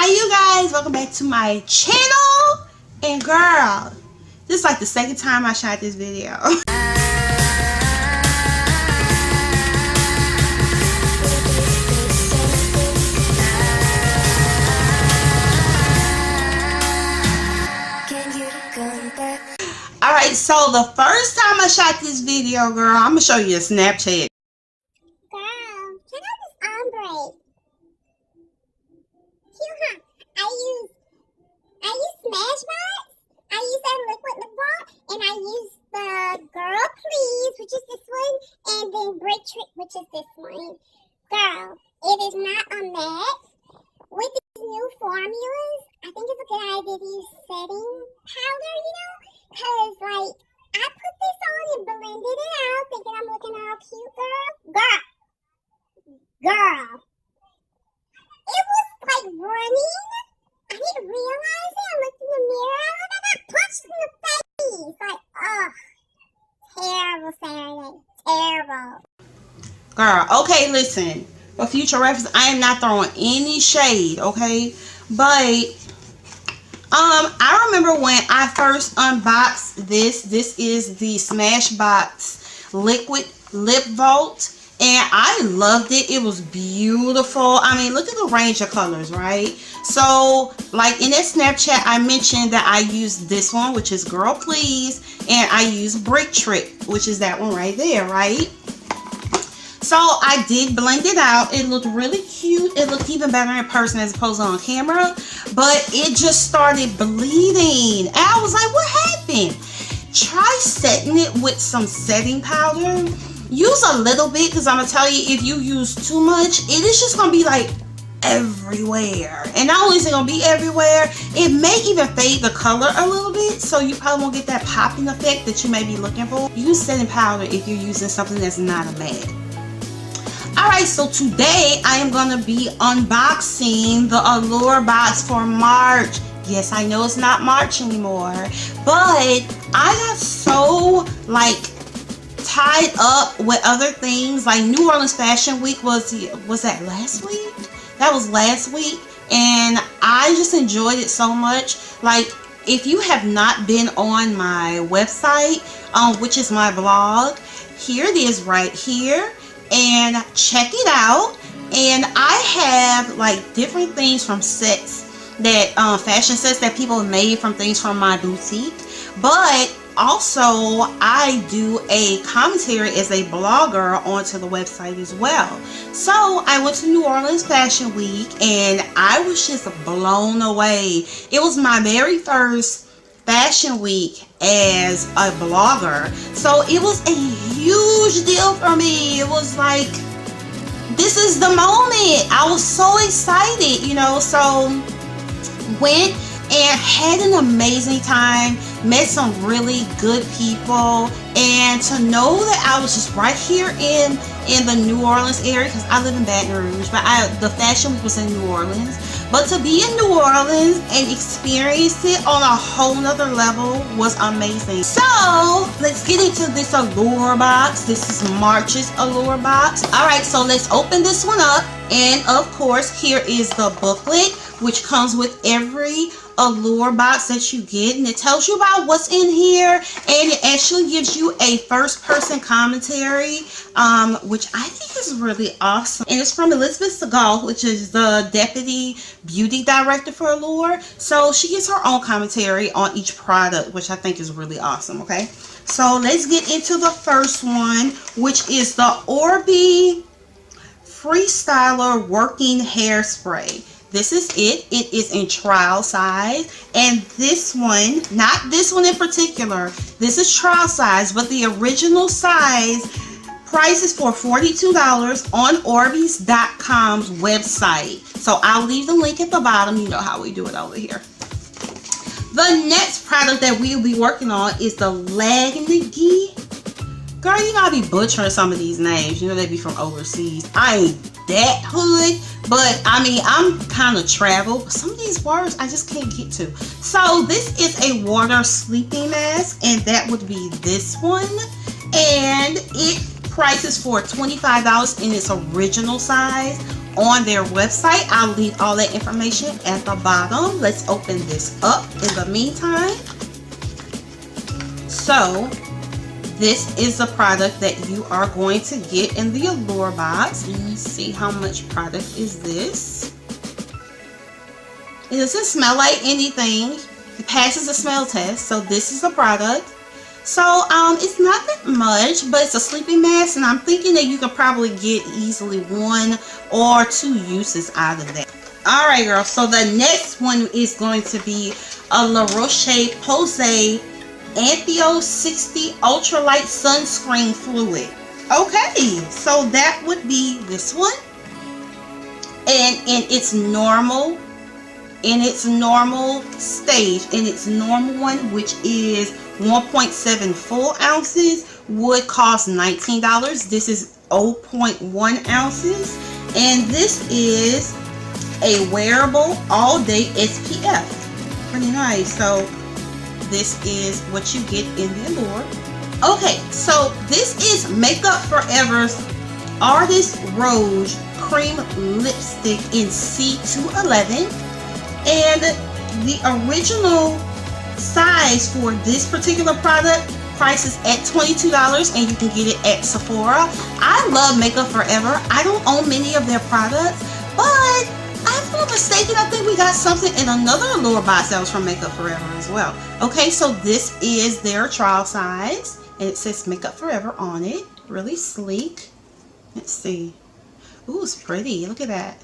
Hi you guys, welcome back to my channel. And girl, this is like the second time I shot this video. Alright, so the first time I shot this video, girl, I'm gonna show you a Snapchat. Girl, check out this ombre. Cute, huh? I use Smashbox. I use that liquid lip balm, and I use the Girl Please, which is this one, and then Break Trick, which is this one. Girl, it is not a matte. With these new formulas, I think it's a good idea to use setting powder, you know? Because, like, I put this on and blended it out, thinking I'm looking all cute, girl. It was, like, running. I didn't realize it. I looked in the mirror. I got punched in the face. Like, terrible Saturday. Terrible. Girl, okay, listen. For future reference, I am not throwing any shade, okay? But I remember when I first unboxed this. This is the Smashbox Liquid Lip Vault, and I loved it. It was beautiful. I mean, look at the range of colors, right? So, like in that Snapchat, I mentioned that I used this one, which is Girl Please, and I used Break Trick, which is that one right there, right? So I did blend it out. It looked really cute. It looked even better in person as opposed to on camera. But it just started bleeding. And I was like, what happened? Try setting it with some setting powder. Use a little bit, because I'm going to tell you, if you use too much, it is just going to be like everywhere. And not only is it going to be everywhere, it may even fade the color a little bit. So you probably won't get that popping effect that you may be looking for. Use setting powder if you're using something that's not a matte. Alright, so today I am going to be unboxing the Allure box for March. Yes, I know it's not March anymore, but I got so like tied up with other things. Like New Orleans Fashion Week was that last week? That was last week, and I just enjoyed it so much. Like, if you have not been on my website, which is my blog, here it is right here. And check it out. And I have like different things from sets that fashion sets that people made from things from my boutique, but also I do a commentary as a blogger onto the website as well. So I went to New Orleans Fashion Week and I was just blown away. It was my very first fashion week as a blogger, so it was a huge deal for me. It was like, this is the moment. I was so excited, you know. So went and had an amazing time, met some really good people, and to know that I was just right here in the New Orleans area, because I live in Baton Rouge, but the fashion week was in New Orleans. But to be in New Orleans and experience it on a whole nother level was amazing. So let's get into this Allure box. This is March's Allure box. Alright, so let's open this one up. And of course, here is the booklet, which comes with every Allure box that you get, and it tells you about what's in here, and it actually gives you a first-person commentary, which I think is really awesome. And it's from Elizabeth Segal, which is the deputy beauty director for Allure. So she gives her own commentary on each product, which I think is really awesome. Okay, so let's get into the first one, which is the Orbi Freestyler Working Hairspray. This is it. It is in trial size, and this one, not this one in particular, this is trial size, but the original size price is for $42 on Orbeez.com's website. So I'll leave the link at the bottom. You know how we do it over here. The next product that we'll be working on is the Lagnigi. Girl, you gotta be butchering some of these names. You know they be from overseas. I ain't that hood, but I mean, I'm kind of travel. But some of these words I just can't get to. So this is a water sleeping mask, and that would be this one. And it prices for $25 in its original size on their website. I'll leave all that information at the bottom. Let's open this up in the meantime. So this is the product that you are going to get in the Allure box. Let me see how much product is this. It doesn't smell like anything. It passes the smell test. So this is the product. So it's not that much, but it's a sleeping mask, and I'm thinking that you could probably get easily 1 or 2 uses out of that. Alright girl, so the next one is going to be a La Roche-Posay Antheo 60 Ultralight Sunscreen Fluid. Okay, so that would be this one. And in its normal stage, in its normal one, which is 1.7 full ounces, would cost $19. This is 0.1 ounces, and this is a wearable all-day SPF. Pretty nice. So this is what you get in the Allure. Okay, so this is Makeup Forever's Artist Rouge Cream Lipstick in C211, and the original size for this particular product prices at $22, and you can get it at Sephora. I love Makeup Forever. I don't own many of their products, but if I'm not mistaken, I think we got something in another Allure box that was from Makeup Forever as well. Okay, so this is their trial size, and it says Makeup Forever on it. Really sleek. Let's see. Ooh, it's pretty. Look at that.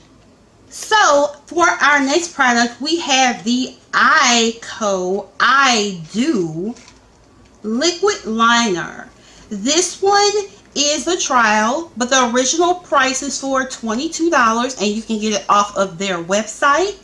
So for our next product, we have the I Do Liquid Liner. This one is a trial, but the original price is for $22, and you can get it off of their website.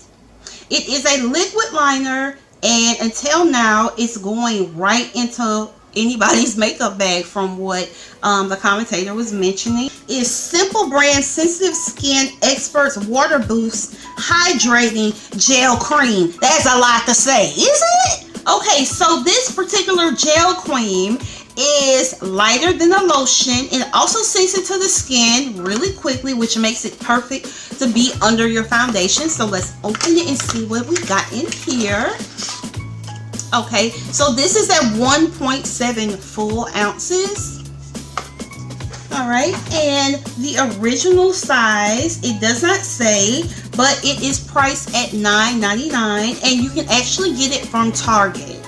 It is a liquid liner, and until now, it's going right into anybody's makeup bag from what the commentator was mentioning. Is Simple Brand Sensitive Skin Experts Water Boost Hydrating Gel Cream. That's a lot to say, is it? Okay, so this particular gel cream is lighter than a lotion, and also sinks into the skin really quickly, which makes it perfect to be under your foundation. So let's open it and see what we got in here. Okay, so this is at 1.7 full ounces. All right, and the original size, it does not say, but it is priced at $9.99, and you can actually get it from Target.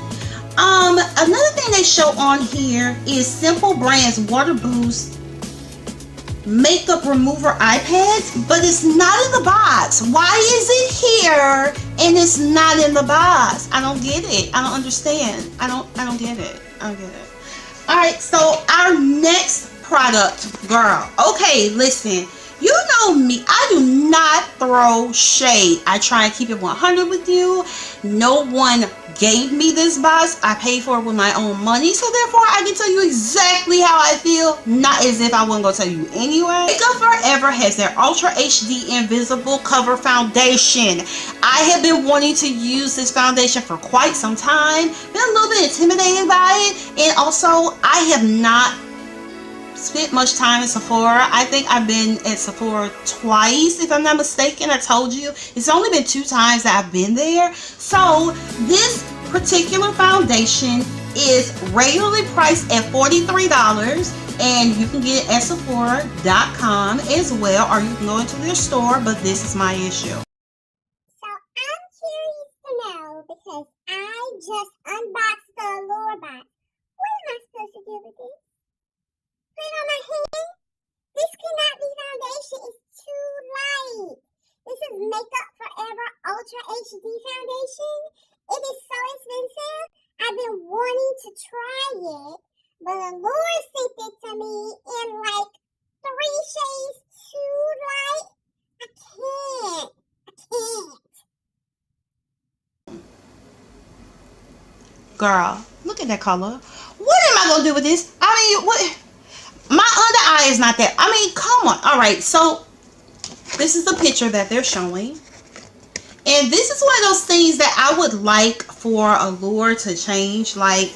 Another thing they show on here is Simple Brand's Water Boost Makeup Remover Eye Pads, but it's not in the box. Why is it here and it's not in the box? I don't get it. I don't understand. I don't get it. I don't get it. All right, so our next product, girl. Okay, listen. You know me, I do not throw shade. I try and keep it 100 with you. No one gave me this box. I paid for it with my own money, so therefore I can tell you exactly how I feel, not as if I wasn't gonna tell you anyway. Makeup Forever has their Ultra HD Invisible Cover Foundation. I have been wanting to use this foundation for quite some time. Been a little bit intimidated by it, and also I have not spent much time in Sephora. I think I've been at Sephora twice, if I'm not mistaken. I told you it's only been 2 times that I've been there. So this particular foundation is regularly priced at $43, and you can get it at Sephora.com as well, or you can go into their store, but this is my issue. So I'm curious to know, because I just unboxed the Allure box. What am I supposed to do with this? Put it on my hand? This cannot be foundation. It's too light. This is Makeup Forever Ultra HD Foundation. It is so expensive. I've been wanting to try it, but Allure sent it to me in like 3 shades too light. I can't. Girl, look at that color. What am I gonna do with this? I mean, what? My under eye is not that. I mean, come on. All right, so this is the picture that they're showing. And this is one of those things that I would like for Allure to change. Like,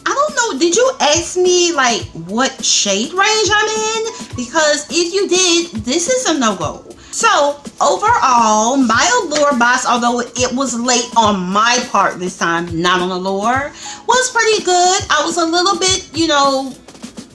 I don't know. Did you ask me, like, what shade range I'm in? Because if you did, this is a no-go. So overall, my Allure box, although it was late on my part this time, not on Allure, was pretty good. I was a little bit, you know,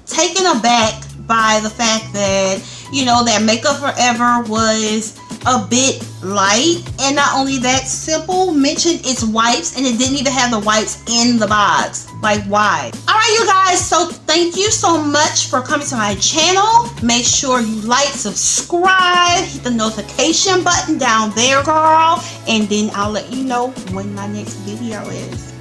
taken aback by the fact that, you know, that Makeup Forever was a bit light, and not only that, Simple mentioned its wipes and it didn't even have the wipes in the box. Like, why? Alright, you guys, so thank you so much for coming to my channel. Make sure you like, subscribe, hit the notification button down there, girl, and then I'll let you know when my next video is.